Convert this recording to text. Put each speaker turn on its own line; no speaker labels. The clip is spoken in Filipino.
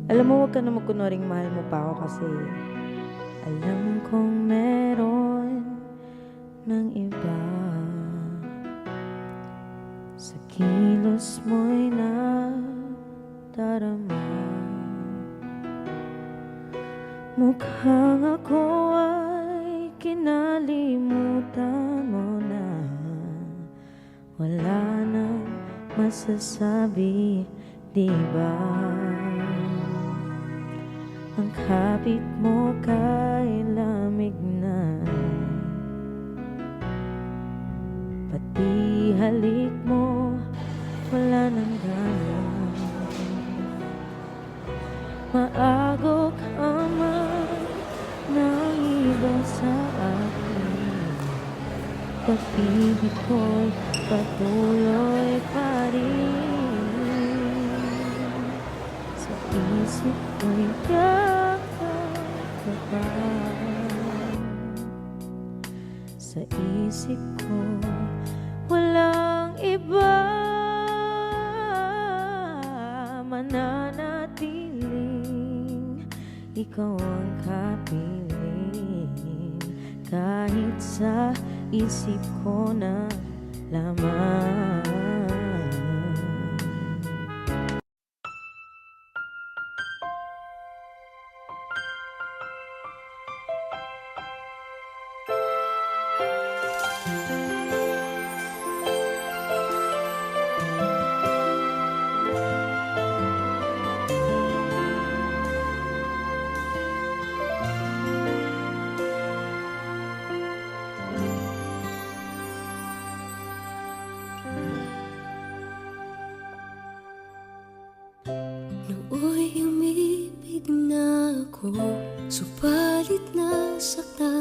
Alam mo, wag ka na magkunwaring mahal mo pa ako kasi alam kong meron ng iba. Sa kilos mo'y nadarama, mukhang ako ay kinalimutan mo na. Wala nang masasabi, di ba? Ang kapit mo kay lamig na, pati halik mo wala nang gana. Maago ka man ng iba sa akin, pag-ibig ko'y patuloy pa rin. Sa isip ko'y yakap ka pa, sa isip ko walang iba. Mananatiling ikaw ang kapiling, kahit sa isip ko na lamang.
Nooy umibig na ako, subalit nasaktan